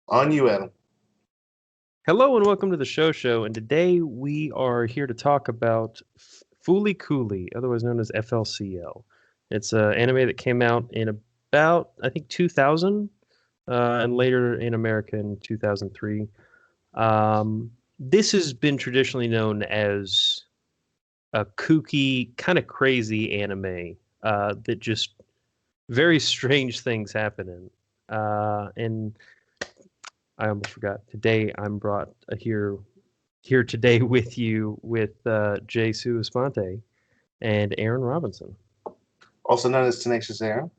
On you, Adam. Hello and welcome to the show. And today we are here to talk about Fooly otherwise known as FLCL. It's an anime that came out in about, I think, 2000, and later in America in 2003. This has been traditionally known as a kooky, kind of crazy anime that just very strange things happen in. And I almost forgot. Today I'm brought here today with you with Jay Suesponte and Aaron Robinson. Also known as Tenacious Aaron.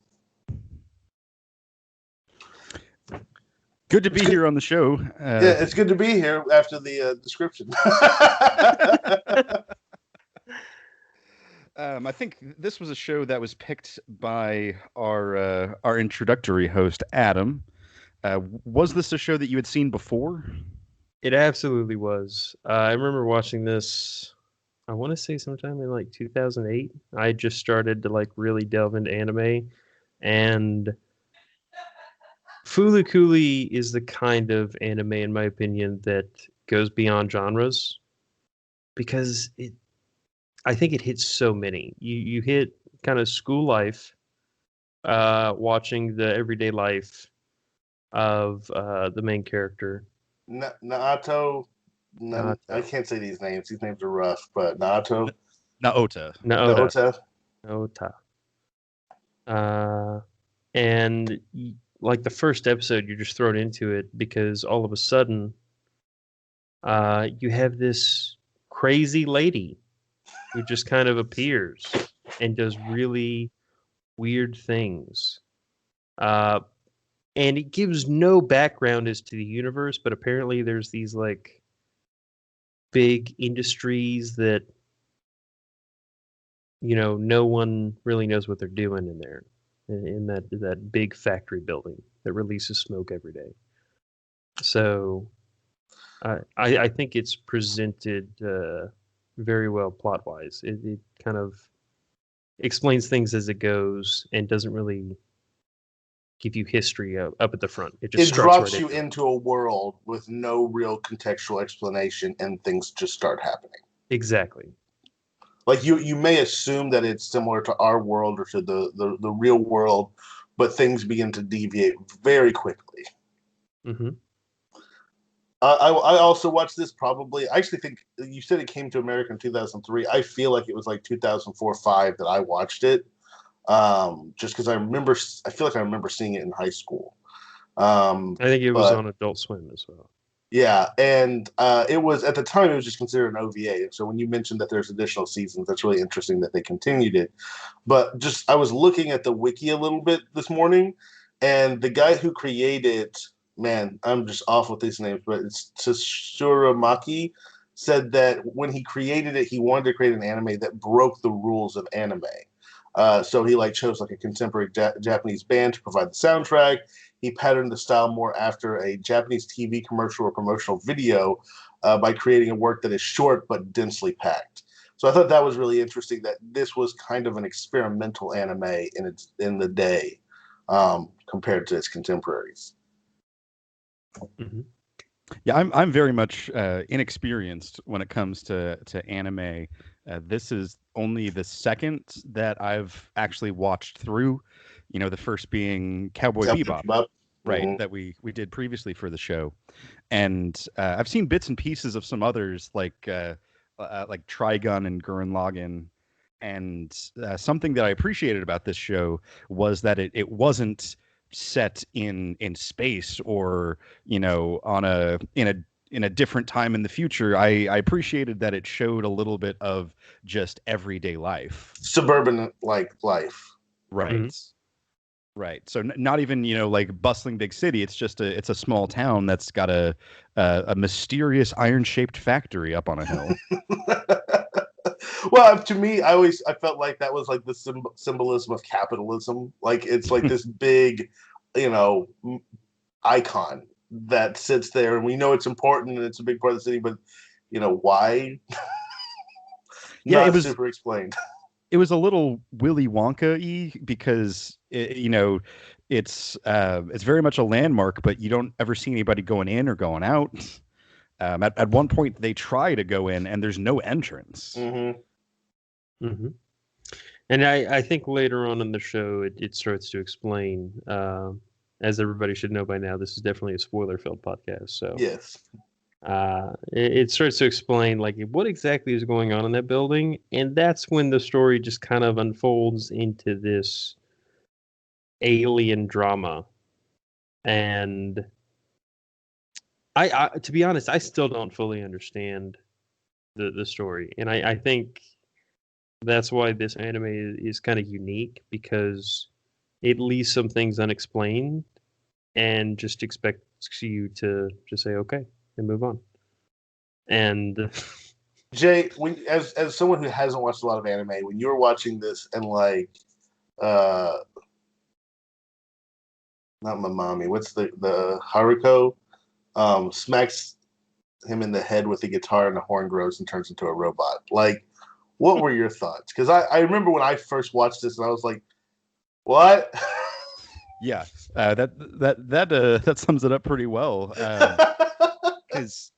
Good to be here on the show. Yeah, it's good to be here after the description. I think this was a show that was picked by our introductory host, Adam. Was this a show that you had seen before? It absolutely was. I remember watching this, I want to say sometime in like 2008. I just started to like really delve into anime, and Fooly is the kind of anime, in my opinion, that goes beyond genres because I think it hits so many. You hit kind of school life, watching the everyday life of the main character. Naoto. I can't say these names. These names are rough, but Naoto. Naota. And like the first episode, you're just thrown into it because all of a sudden, you have this crazy lady who just kind of appears and does really weird things. And it gives no background as to the universe, but apparently there's these like big industries that, no one really knows what they're doing in there, in that big factory building that releases smoke every day. So I think it's presented very well plot-wise. It kind of explains things as it goes and doesn't really give you history up at the front. It drops right you into a world with no real contextual explanation, and things just start happening. Exactly. Like you may assume that it's similar to our world or to the real world, but things begin to deviate very quickly. Mm-hmm. I also watched this probably. I actually think you said it came to America in 2003. I feel like it was like 2004-05 that I watched it. Just because I feel like I remember seeing it in high school. I think it was on Adult Swim as well. Yeah, and it was at the time it was just considered an OVA. So when you mentioned that there's additional seasons, that's really interesting that they continued it. But I was looking at the wiki a little bit this morning, and the guy who created, man, I'm just off with these names, but it's Tsururamaki, said that when he created it, he wanted to create an anime that broke the rules of anime. So he chose a contemporary Japanese band to provide the soundtrack. He patterned the style more after a Japanese TV commercial or promotional video by creating a work that is short but densely packed. So I thought that was really interesting that this was kind of an experimental anime in the day compared to its contemporaries. Mm-hmm. Yeah, I'm very much inexperienced when it comes to anime. This is only the second that I've actually watched through. The first being Cowboy Bebop. Right, mm-hmm. That we did previously for the show, and I've seen bits and pieces of some others like Trigun and Gurren Lagann, and something that I appreciated about this show was that it wasn't set in space or on in a different time in the future. I appreciated that it showed a little bit of just everyday life, suburban life, right. Mm-hmm. Right. So not even, like bustling big city. It's just it's a small town that's got a mysterious iron-shaped factory up on a hill. Well, to me, I felt like that was like the symbolism of capitalism. Like it's like this big, icon that sits there, and we know it's important and it's a big part of the city, but why? Yeah, it was super explained. It was a little Willy Wonka-y because It's very much a landmark, but you don't ever see anybody going in or going out. At one point, they try to go in, and there's no entrance. Mm-hmm. Mm-hmm. And I think later on in the show, it starts to explain, as everybody should know by now, this is definitely a spoiler-filled podcast. So Yes. it starts to explain like what exactly is going on in that building, and that's when the story just kind of unfolds into this alien drama. And I to be honest, I still don't fully understand the story, and I think that's why this anime is kind of unique, because it leaves some things unexplained and just expects you to just say okay and move on. And Jay, as someone who hasn't watched a lot of anime, when you're watching this and like, not Mamami, what's the Haruko, smacks him in the head with the guitar and the horn grows and turns into a robot. Like, what were your thoughts? Because I remember when I first watched this and I was like, what? Yeah, that sums it up pretty well. Because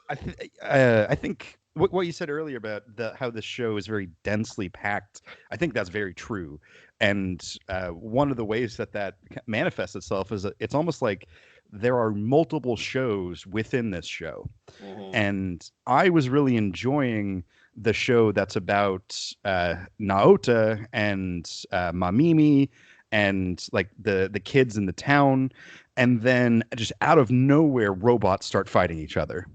I think what you said earlier about how this show is very densely packed, I think that's very true. And one of the ways that manifests itself is that it's almost like there are multiple shows within this show. Mm-hmm. And I was really enjoying the show that's about Naota and Mamimi and like the kids in the town, and then just out of nowhere robots start fighting each other.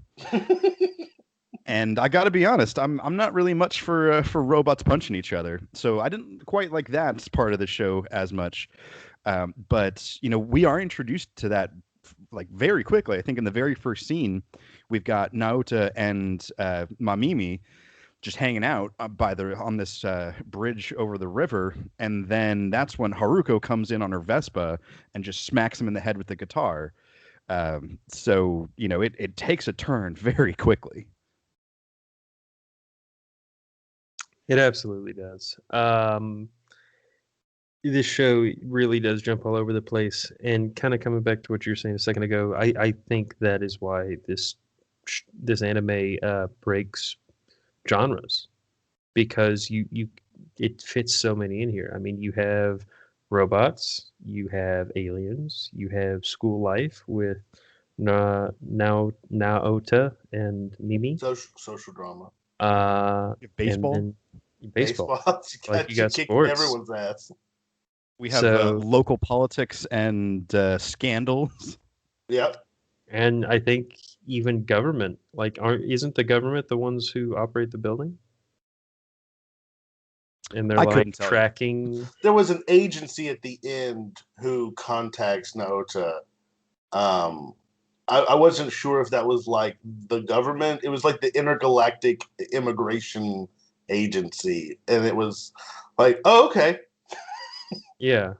And I got to be honest, I'm not really much for robots punching each other, so I didn't quite like that part of the show as much. But we are introduced to that like very quickly. I think in the very first scene, we've got Naota and Mamimi just hanging out on this bridge over the river, and then that's when Haruko comes in on her Vespa and just smacks him in the head with the guitar. So it takes a turn very quickly. it absolutely does. This show really does jump all over the place, and kind of coming back to what you were saying a second ago, I think that is why this anime breaks genres, because it fits so many in here. I mean, you have robots, you have aliens, you have school life with Naota and Mimi. Social drama. Baseball. And then baseball. Like you got kicking sports. Everyone's ass. We have local politics and scandals. Yep. And I think even government, like, isn't the government the ones who operate the building? And they're like tracking. There was an agency at the end who contacts Naota. I wasn't sure if that was like the government. It was like the Intergalactic Immigration Agency, and it was like, oh, okay. Yeah.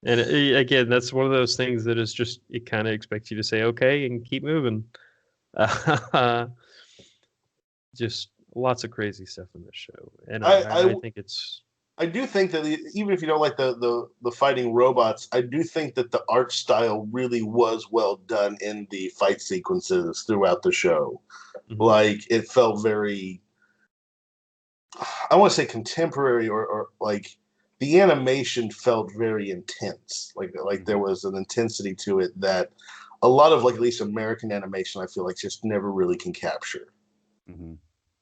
And again, that's one of those things that is just, it kind of expects you to say okay and keep moving. Just lots of crazy stuff in this show, and I think it's. I do think that even if you don't like the fighting robots, I do think that the art style really was well done in the fight sequences throughout the show. Mm-hmm. Like, it felt very, I want to say contemporary, or like the animation felt very intense. Like there was an intensity to it that a lot of, like, at least American animation, I feel like just never really can capture. Mm-hmm.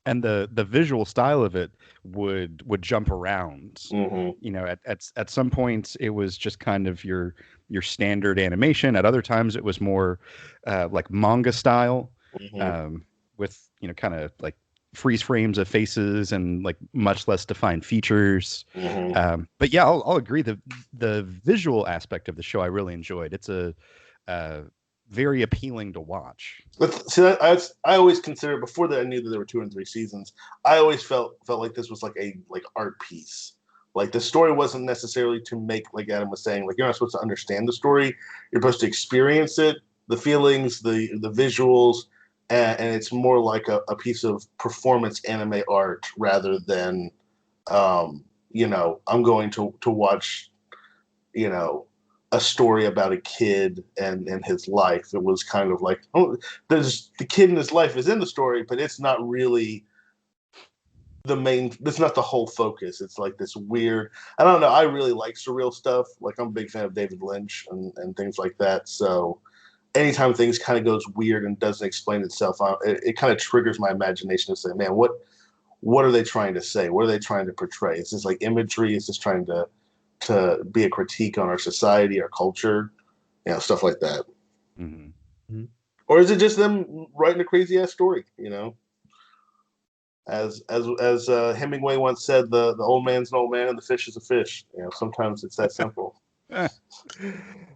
And the visual style of it would jump around. Mm-hmm. At some points it was just kind of your standard animation. At other times it was more like manga style, mm-hmm. With kind of like freeze frames of faces and like much less defined features. Mm-hmm. But yeah, I'll agree. The visual aspect of the show I really enjoyed. It's a very appealing to watch. See, I always considered, before that I knew that there were 2 and 3 seasons, I always felt like this was like a art piece. Like, the story wasn't necessarily to make, like Adam was saying, like, you're not supposed to understand the story. You're supposed to experience it, the feelings, the visuals, and it's more like a piece of performance anime art rather than, I'm going to watch, a story about a kid and his life. It was kind of like, oh, there's the kid in his life is in the story, but it's not really the main. It's not the whole focus. It's like this weird. I don't know. I really like surreal stuff. Like I'm a big fan of David Lynch and things like that. So anytime things kind of goes weird and doesn't explain itself, it kind of triggers my imagination to say, man, what are they trying to say? What are they trying to portray? Is this like imagery? Is this trying to be a critique on our society, our culture, stuff like that? Mm-hmm. Mm-hmm. Or is it just them writing a crazy ass story? As Hemingway once said, the old man's an old man and the fish is a fish. Sometimes it's that simple.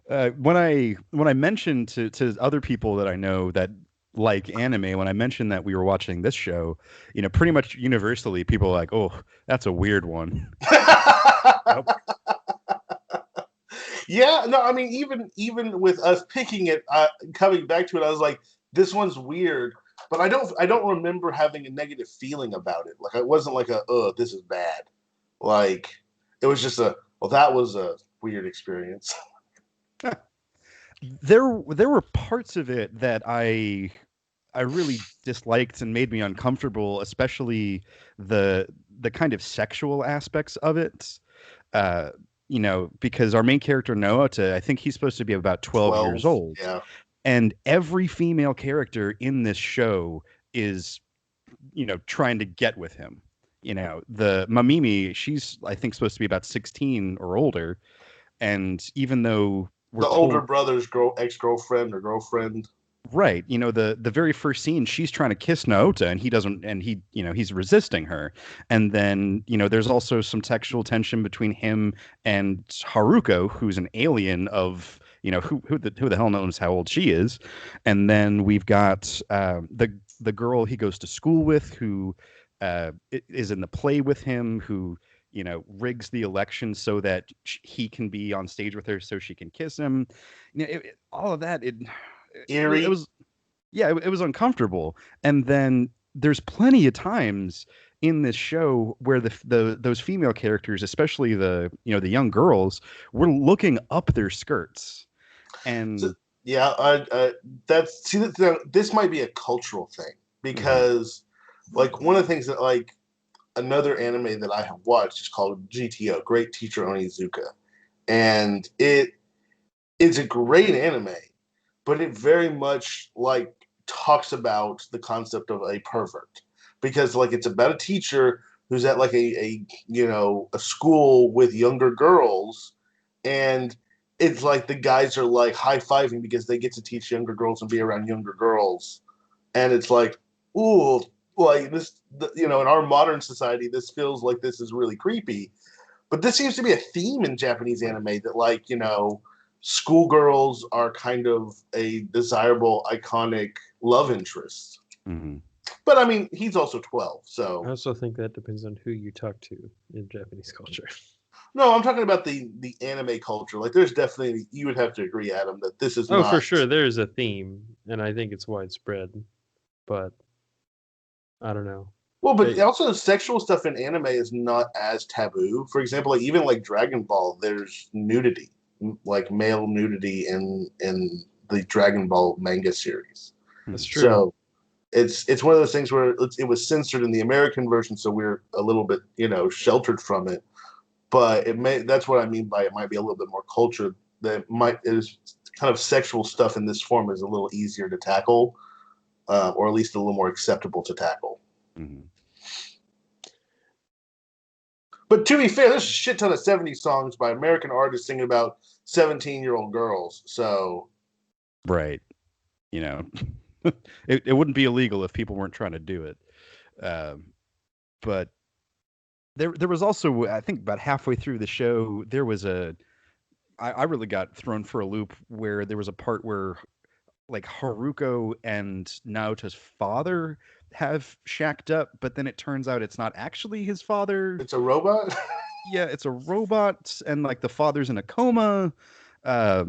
When I mentioned to other people that I know that like anime, when I mentioned that we were watching this show, pretty much universally people are like, oh, that's a weird one. Nope. Yeah, no, I mean, even with us picking it, coming back to it, I was like, this one's weird, but I don't remember having a negative feeling about it. Like it wasn't like this is bad. Like it was just that was a weird experience. There were parts of it that I really disliked and made me uncomfortable, especially the kind of sexual aspects of it. Because our main character Naruto, I think he's supposed to be about 12 years old. Yeah. And every female character in this show is, trying to get with him. The Mamimi, she's I think supposed to be about 16 or older, and even though the older brother's ex-girlfriend or girlfriend. Right. The very first scene, she's trying to kiss Naota and he doesn't, and he's resisting her. And then, there's also some sexual tension between him and Haruko, who's an alien of, who the hell knows how old she is. And then we've got the girl he goes to school with who is in the play with him, who, rigs the election so that he can be on stage with her so she can kiss him. All of that, Eerie. It was uncomfortable. And then there's plenty of times in this show where those female characters, especially the young girls, were looking up their skirts. And this might be a cultural thing because like one of the things that like another anime that I have watched is called GTO, Great Teacher Onizuka, and it's a great anime. But it very much like talks about the concept of a pervert because like it's about a teacher who's at like a school with younger girls, and it's like the guys are like high-fiving because they get to teach younger girls and be around younger girls, and it's like, ooh, like this, in our modern society, this feels like this is really creepy, but this seems to be a theme in Japanese anime that like schoolgirls are kind of a desirable, iconic love interest. Mm-hmm. But I mean, he's also 12, so I also think that depends on who you talk to in Japanese culture. No, I'm talking about the anime culture. Like, there's definitely, you would have to agree, Adam, that this is for sure, there's a theme, and I think it's widespread. But I don't know. Well, but also sexual stuff in anime is not as taboo. For example, like even like Dragon Ball, there's nudity, like male nudity in the Dragon Ball manga series. That's true. So it's one of those things where it was censored in the American version, so we're a little bit sheltered from it. But that's what I mean by it might be a little bit more culture. That is kind of sexual stuff in this form is a little easier to tackle, or at least a little more acceptable to tackle. Mm-hmm. But to be fair, there's a shit ton of 70s songs by American artists singing about 17-year-old girls. So, right, it wouldn't be illegal if people weren't trying to do it. But there was also, I think, about halfway through the show, there was I really got thrown for a loop where there was a part where like Haruko and Naoto's father have shacked up, but then it turns out it's not actually his father. It's a robot? Yeah, it's a robot, and like the father's in a coma. I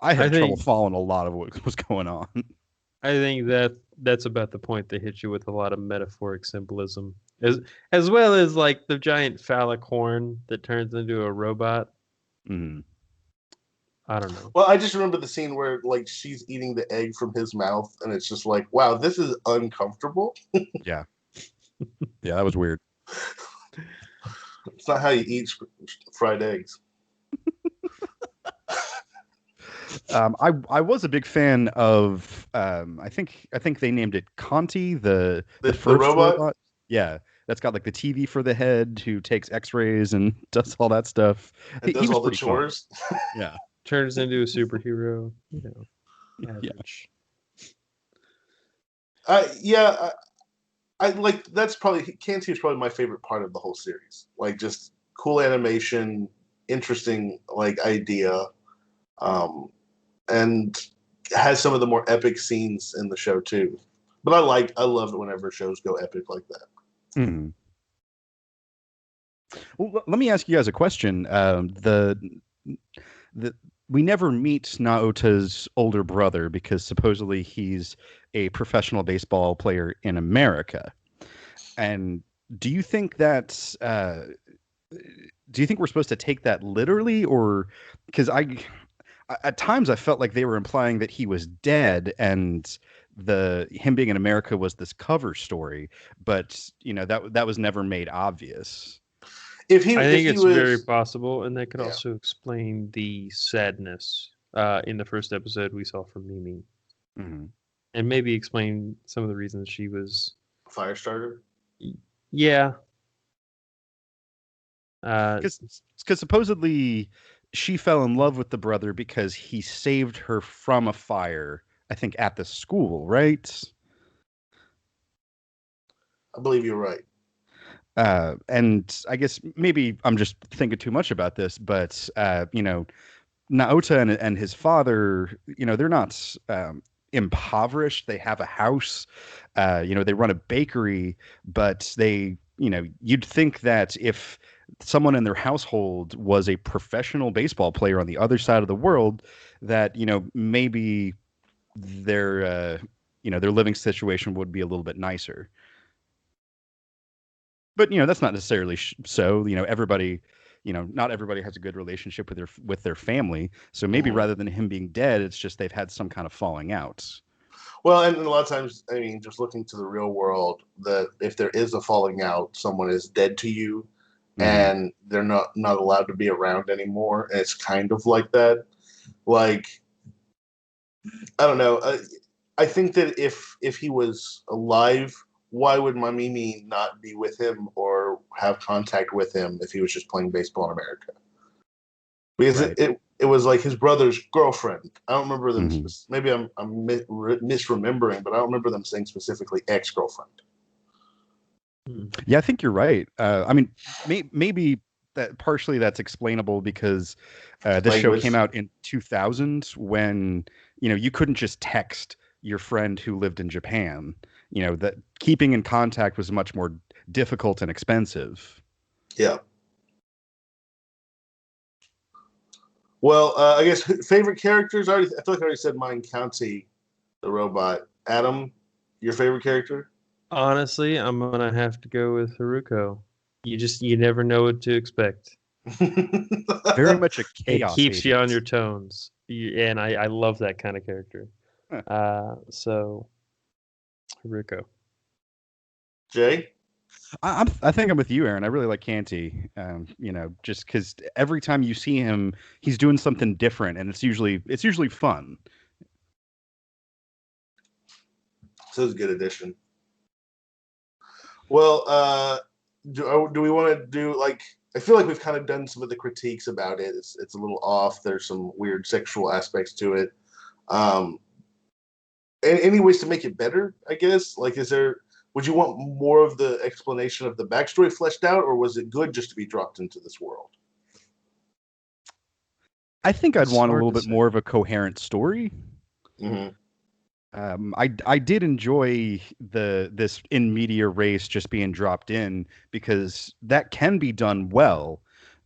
had trouble following a lot of what was going on. I think that's about the point. They hit you with a lot of metaphoric symbolism, as well as like the giant phallic horn that turns into a robot. Mm. I don't know. Well, I just remember the scene where like she's eating the egg from his mouth, and it's just like, wow, this is uncomfortable. Yeah. Yeah, that was weird. It's not how you eat fried eggs. I was a big fan of I think they named it Conti, the The first robot? Yeah, that's got like the TV for the head, who takes X-rays and does all that stuff. It He does was all the pretty fun. chores. Yeah, Turns into a superhero, yeah. average. Yeah, I like that's probably Canty is probably my favorite part of the whole series. Like just cool animation, interesting like idea, um, and has some of the more epic scenes in the show too. But I love it whenever shows go epic like that. Mhm. Well, let me ask you guys a question. The we never meet Naota's older brother because supposedly he's a professional baseball player in America. And do you think that's do you think we're supposed to take that literally, or because at times I felt like they were implying that he was dead and the him being in America was this cover story, but that was never made obvious. I If think he it's very was possible, and that could yeah, also explain the sadness in the first episode we saw from Mimi, Mhm. and maybe explain some of the reasons she was. Firestarter. Yeah. Uh, Because supposedly she fell in love with the brother because he saved her from a fire, I think, at the school, right? I believe you're right. And I guess maybe I'm just thinking too much about this, but Naota and his father, they're not impoverished. They have a house, they run a bakery, but you'd think that if someone in their household was a professional baseball player on the other side of the world, that maybe their living situation would be a little bit nicer. But that's not necessarily so. Everybody, not everybody has a good relationship with their family. So maybe Mhm. rather than him being dead, it's just they've had some kind of falling out. Well, and a lot of times, I mean, just looking to the real world, that if there is a falling out, someone is dead to you, Hmm. and they're not allowed to be around anymore. And it's kind of like that. Like I don't know. I think that if he was alive, why would Mamimi not be with him or have contact with him if he was just playing baseball in America? Because Right. it was like his brother's girlfriend. I don't remember them. Hmm. Maybe I'm misremembering, but I don't remember them saying specifically ex girlfriend. Yeah, I think you're right. I mean, maybe that partially that's explainable because this show came Language. out in 2000 when you couldn't just text your friend who lived in Japan. That keeping in contact was much more difficult and expensive. Yeah. Well, I guess favorite characters. I feel like I already said mine. County, the robot. Adam, your favorite character? Honestly, I'm gonna have to go with Haruko. You never know what to expect. Very much a It chaos keeps you on agent. your tones, and I love that kind of character. Huh. So Haruko. Jay. I think I'm with you, Aaron. I really like Canty. Just because every time you see him, he's doing something different, and it's usually fun. So it's a good addition. Well, do we want to do like? I feel like we've kind of done some of the critiques about it. It's a little off. There's some weird sexual aspects to it. Um, any ways to make it better? I guess. Like, is there? Would you want more of the explanation of the backstory fleshed out, or was it good just to be dropped into this world? I think I'd It's want a hard little to bit say. more of a coherent story. Mm-hmm. I did enjoy this in media race just being dropped in because that can be done well,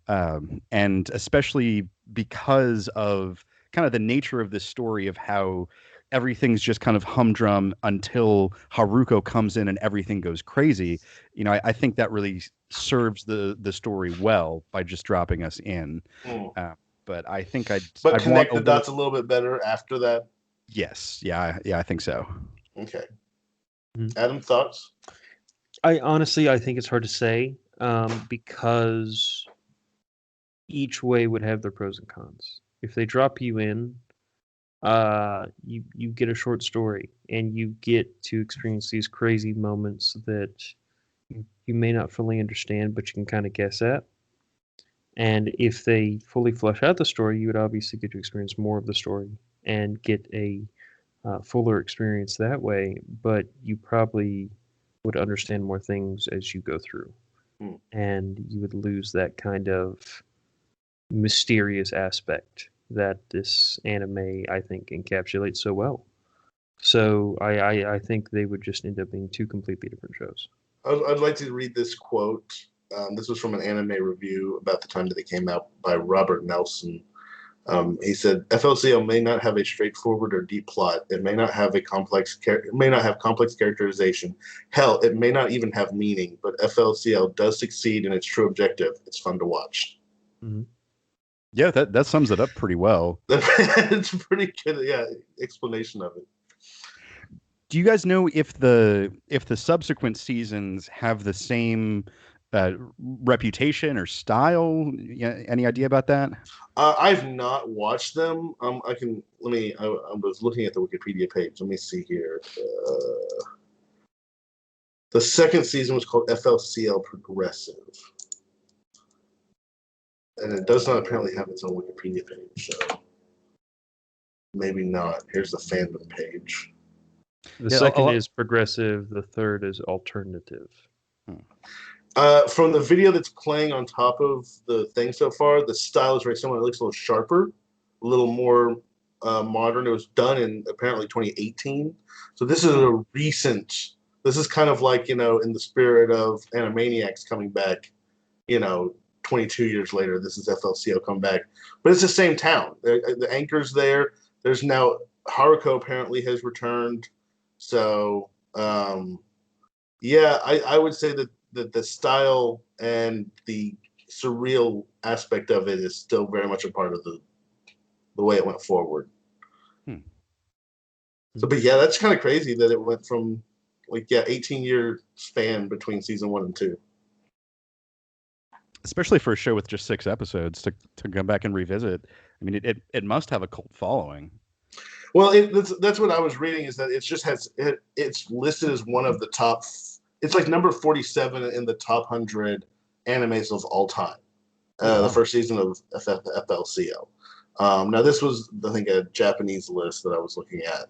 and especially because of kind of the nature of this story of how everything's just kind of humdrum until Haruko comes in and everything goes crazy. I think that really serves the story well by just dropping us in. Mm. but I think But I'd want connect the dots a little bit better after that. Yes, yeah, I think so. Okay. Mhm. Adam, thoughts? I think it's hard to say because each way would have their pros and cons. If they drop you in, you get a short story and you get to experience these crazy moments that you may not fully understand, but you can kind of guess at. And if they fully flesh out the story, you would obviously get to experience more of the story and get a fuller experience that way. But you probably would understand more things as you go through, and you would lose that kind of mysterious aspect that this anime, I think, encapsulates so well. So I think they would just end up being two completely different shows. I'd like to read this quote. This was from an anime review about the time that it came out by Robert Nelson. He said, "FLCL may not have a straightforward or deep plot. It may not have complex characterization. Hell, it may not even have meaning. But FLCL does succeed in its true objective. It's fun to watch." Mm-hmm. Yeah, that sums it up pretty well. It's a pretty good, explanation of it. Do you guys know if the subsequent seasons have the same reputation or style? Yeah, any idea about that? I've not watched them. I was looking at the Wikipedia page. Let me see here. The second season was called FLCL Progressive, and it does not apparently have its own Wikipedia page. So maybe not. Here's the fandom page. The second is progressive. The third is alternative. From the video that's playing on top of the thing so far, the style is very similar. It looks a little sharper, a little more modern. It was done in apparently 2018. So this is a recent. This is kind of like, in the spirit of Animaniacs coming back, 22 years later. This is FLCL come back, but it's the same town. The anchor's there. There's now Haruko apparently has returned. So yeah, I would say that the style and the surreal aspect of it is still very much a part of the way it went forward. So, but yeah, that's kind of crazy that it went from 18-year span between season 1 and 2. Especially for a show with just 6 episodes to come back and revisit. I mean, it must have a cult following. Well, that's what I was reading, is that it's listed as one of the top. It's like number 47 in the top 100 animes of all time. The first season of FLCL. Now this was, I think, a Japanese list that I was looking at.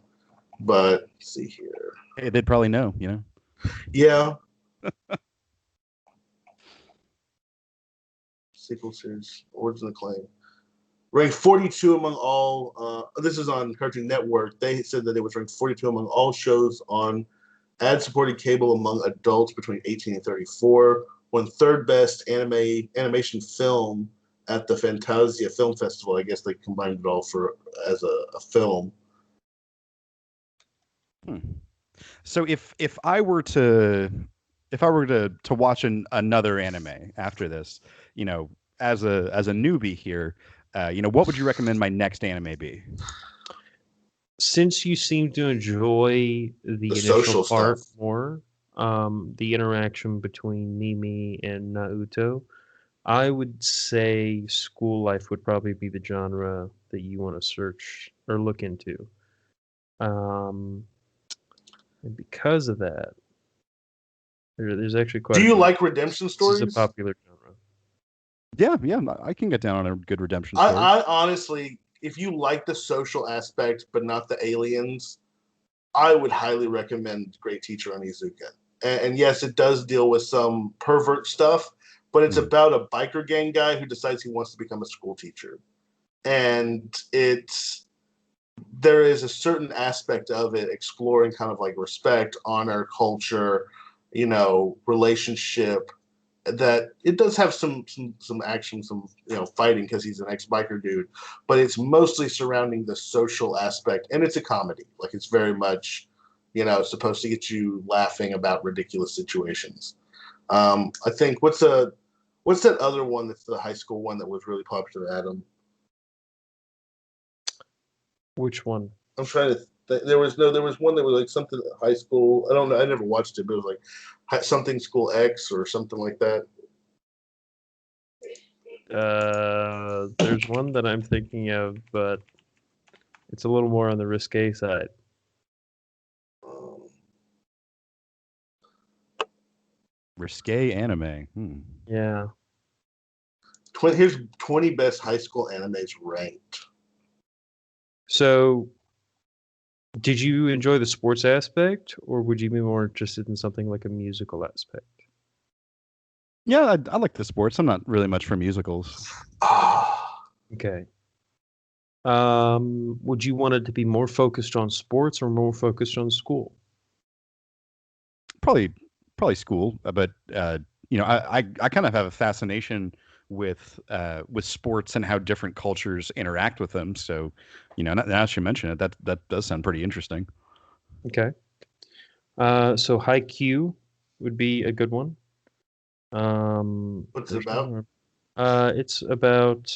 But let's see here. Hey, they'd probably know, Yeah. Sequel series, Origin of Claim. Ranked 42 among all. This is on Cartoon Network. They said that it was ranked 42 among all shows on ad-supported cable among adults between 18 and 34. Won third best animation film at the Fantasia Film Festival. I guess they combined it all as a film. So if I were to watch another anime after this, as a newbie here, what would you recommend my next anime be? Since you seem to enjoy the initial part more, the interaction between Mimi and Naruto, I would say school life would probably be the genre that you want to search or look into. And because of that, there's actually quite. Do you like redemption stories? This is a popular genre. Yeah, I can get down on a good redemption story. I honestly, if you like the social aspect but not the aliens, I would highly recommend Great Teacher Onizuka. And yes, it does deal with some pervert stuff, but it's about a biker gang guy who decides he wants to become a school teacher. And there is a certain aspect of it exploring kind of like respect, honor, culture, relationship, that it does have some action, some fighting, because he's an ex-biker dude, but it's mostly surrounding the social aspect, and it's a comedy. Like, it's very much supposed to get you laughing about ridiculous situations. I think what's that other one that's the high school one that was really popular, Adam? Which one? I'm trying to. There was one that was like something high school. I don't know. I never watched it, but it was like something school X or something like that. There's one that I'm thinking of, but it's a little more on the risque side. Um, Risque anime. Yeah. Here's 20 best high school animes ranked. So, did you enjoy the sports aspect, or would you be more interested in something like a musical aspect? Yeah, I like the sports. I'm not really much for musicals. Okay. Would you want it to be more focused on sports or more focused on school? Probably school, but I kind of have a fascination with sports and how different cultures interact with them. So, now that you mention it, that does sound pretty interesting. Okay. So Haikyuu would be a good one. What's it There's about? one more. It's about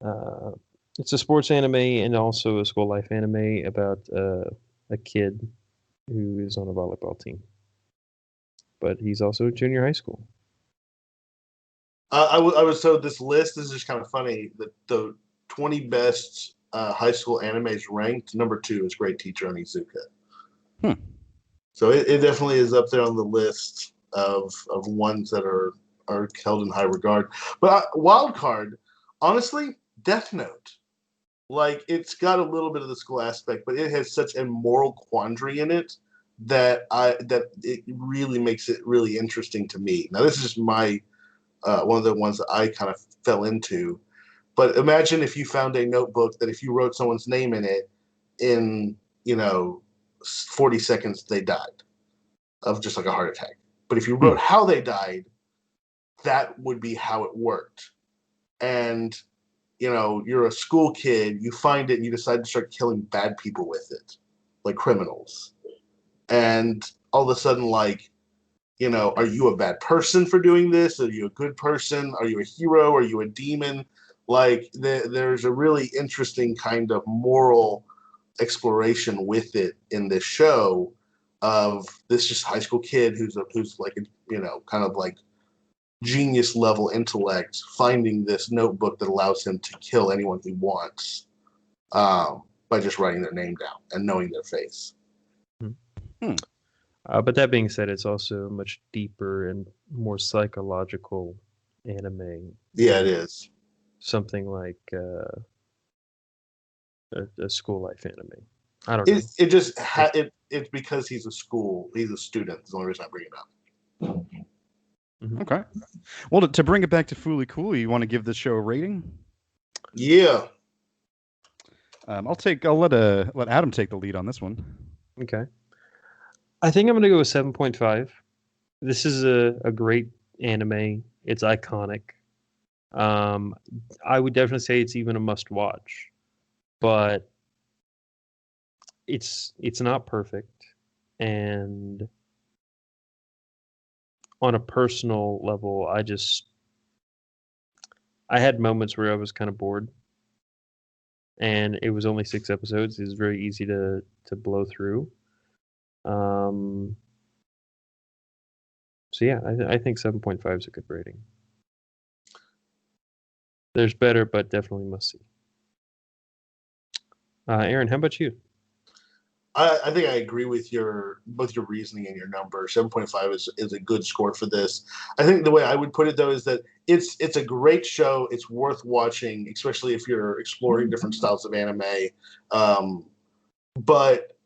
uh, it's a sports anime and also a school life anime about a kid who is on a volleyball team, but he's also in junior high school. I was so this list is just kind of funny. The 20 best high school animes ranked. Number 2 is Great Teacher Onizuka. Hmm. So it definitely is up there on the list of ones that are held in high regard. But wild card, honestly, Death Note. Like it's got a little bit of the school aspect, but it has such a moral quandary in it that it really makes it really interesting to me. Now this is just my one of the ones that I kind of fell into. But imagine if you found a notebook that if you wrote someone's name in it, in 40 seconds they died of just like a heart attack. But if you wrote how they died, that would be how it worked. And you're a school kid, you find it, and you decide to start killing bad people with it, like criminals. And all of a sudden, like, are you a bad person for doing this? Are you a good person? Are you a hero? Are you a demon? Like, there's a really interesting kind of moral exploration with it in this show of this just high school kid who's like kind of like genius level intellect finding this notebook that allows him to kill anyone he wants by just writing their name down and knowing their face. Hmm. But that being said, it's also a much deeper and more psychological anime. Yeah, it is. Something like a school life anime. I don't know. It just it's because he's a student. That's the only reason I bring it up. Mm-hmm. Okay. Well, to bring it back to Fooly Cooly, you want to give this show a rating? Yeah. I'll let Adam take the lead on this one. Okay. I think I'm going to go with 7.5. This is a great anime. It's iconic. I would definitely say it's even a must watch, but it's not perfect. And on a personal level, I had moments where I was kind of bored, and it was only 6 episodes. It was very easy to blow through. So yeah, I think 7.5 is a good rating. There's better, but definitely must see. Aaron, how about you? I think I agree with both your reasoning and your number. 7.5 is a good score for this. I think the way I would put it though is that it's a great show. It's worth watching, especially if you're exploring different styles of anime. But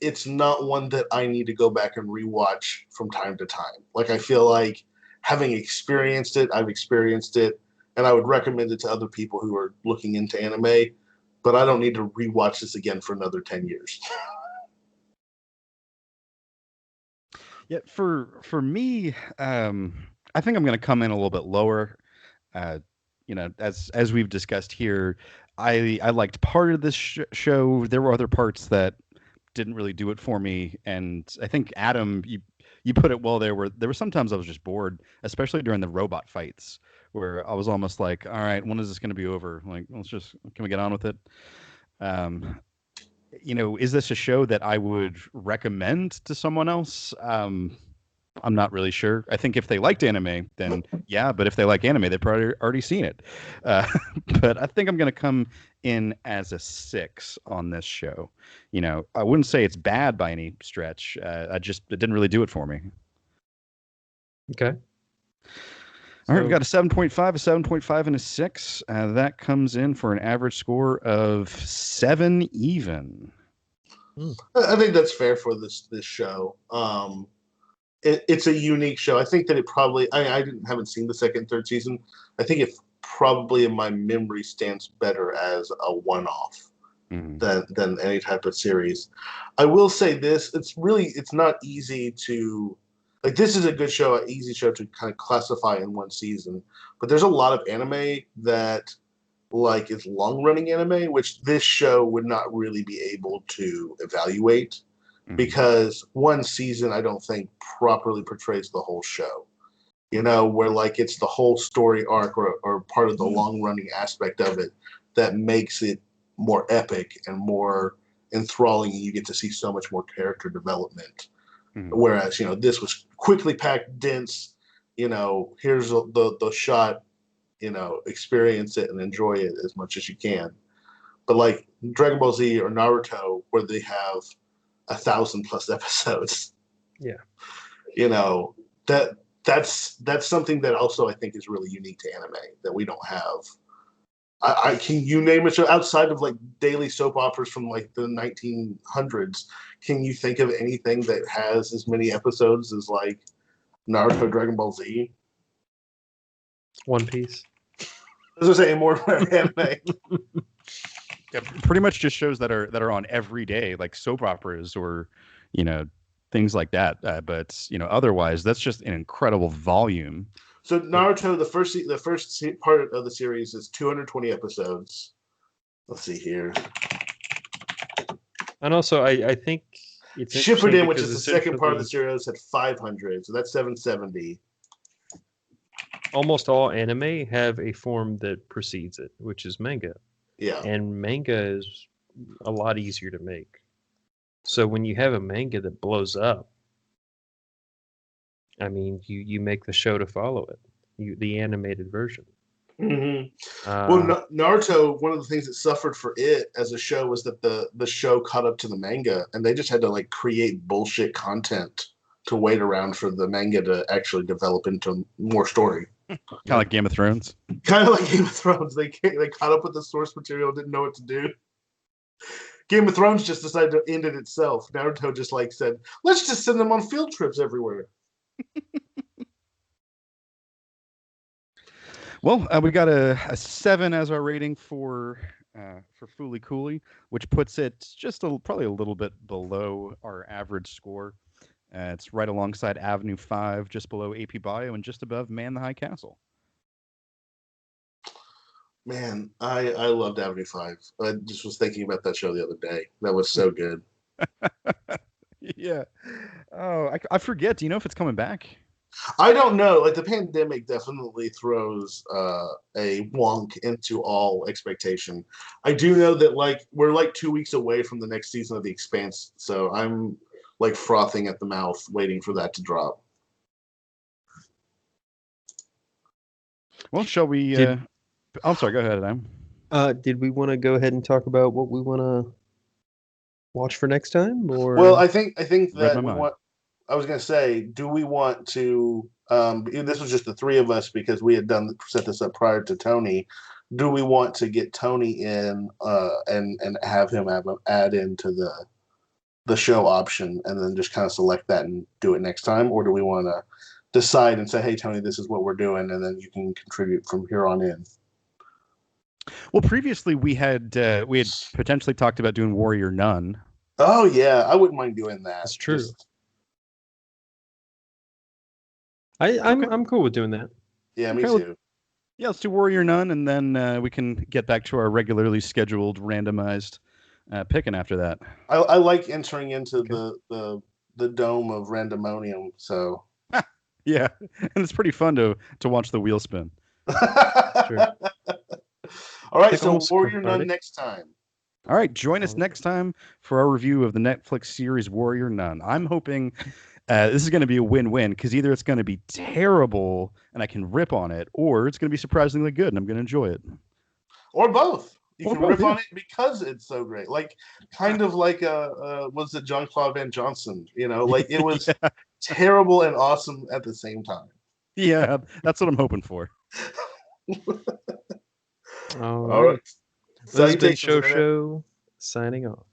it's not one that I need to go back and rewatch from time to time. Like I feel like having experienced it, I've experienced it, and I would recommend it to other people who are looking into anime. But I don't need to rewatch this again for another 10 years. Yeah, for me, I think I'm going to come in a little bit lower. As we've discussed here, I liked part of this show. There were other parts that didn't really do it for me, and I think Adam, you put it well. There were sometimes I was just bored, especially during the robot fights, where I was almost like, all right, when is this going to be over? Like, can we get on with it? Is this a show that I would recommend to someone else? I'm not really sure. I think if they liked anime, then yeah. But if they like anime, they've probably already seen it. But I think I'm going to come in as a 6 on this show. I wouldn't say it's bad by any stretch. It didn't really do it for me. Okay. All right, we've got a 7.5, a 7.5, and a 6. That comes in for an average score of 7 even. I think that's fair for this show. It's a unique show. I think that it probably. I haven't seen the second, third season. I think it probably, in my memory, stands better as a one-off than any type of series. I will say this: it's not easy to. Like, this is a good show, an easy show to kind of classify in one season. But there's a lot of anime that, like, is long-running anime, which this show would not really be able to evaluate because one season, I don't think, properly portrays the whole show. Where, like, it's the whole story arc or part of the long-running aspect of it that makes it more epic and more enthralling, and you get to see so much more character development. Whereas, this was quickly packed, dense, here's the shot, experience it and enjoy it as much as you can. But like Dragon Ball Z or Naruto, where they have 1,000+ episodes. Yeah. That's something that also I think is really unique to anime that we don't have. Can you name a show outside of like daily soap operas from like the 1900s? Can you think of anything that has as many episodes as like Naruto, Dragon Ball Z? One Piece. As I say, more anime. Yeah, pretty much just shows that are on every day, like soap operas or things like that. But otherwise, that's just an incredible volume. So Naruto, the first part of the series is 220 episodes. Let's see here. And also, I think it's Shippuden, which is the second part of the series, had 500, so that's 770. Almost all anime have a form that precedes it, which is manga. Yeah. And manga is a lot easier to make. So when you have a manga that blows up, I mean, you make the show to follow it, the animated version. Well, Naruto, one of the things that suffered for it as a show was that the show caught up to the manga, and they just had to like create bullshit content to wait around for the manga to actually develop into more story. Kind of like Game of Thrones. Kind of like Game of Thrones. They caught up with the source material, didn't know what to do. Game of Thrones just decided to end it itself. Naruto just like said, let's just send them on field trips everywhere. Well, we got a 7 as our rating for FLCL, which puts it just probably a little bit below our average score. It's right alongside Avenue 5, just below AP Bio, and just above Man the High Castle. Man, I loved Avenue 5. I just was thinking about that show the other day. That was so good. Yeah. Oh, I forget. Do you know if it's coming back? I don't know. Like, the pandemic definitely throws a wonk into all expectation. I do know that like we're like 2 weeks away from the next season of The Expanse, so I'm like frothing at the mouth, waiting for that to drop. Well, shall we? I'm sorry. Go ahead, Adam. Did we want to go ahead and talk about what we want to watch for next time? Or well, I think that I was going to say, do we want to? This was just the three of us because we had set this up prior to Tony. Do we want to get Tony in and have him add into the show option and then just kind of select that and do it next time, or do we want to decide and say, hey Tony, this is what we're doing, and then you can contribute from here on in? Well, previously we had potentially talked about doing Warrior Nun. Oh yeah, I wouldn't mind doing that. That's true. I'm cool with doing that. Yeah, me too. Yeah, let's do Warrior Nun, and then we can get back to our regularly scheduled randomized picking after that. I like entering into the dome of randomonium. So yeah, and it's pretty fun to watch the wheel spin. True. All right, Think so almost Warrior Nun cathartic. next time. All right, join us next time for our review of the Netflix series Warrior Nun. I'm hoping this is going to be a win-win because either it's going to be terrible and I can rip on it, or it's going to be surprisingly good and I'm going to enjoy it. Or both. You Or can both, rip yeah. on it because it's so great. Like, kind of like, was it Jean-Claude Van Johnson? You know, like it was Yeah. terrible and awesome at the same time. Yeah, that's what I'm hoping for. All All right. right. This has been Salutations, Internet. Show signing off.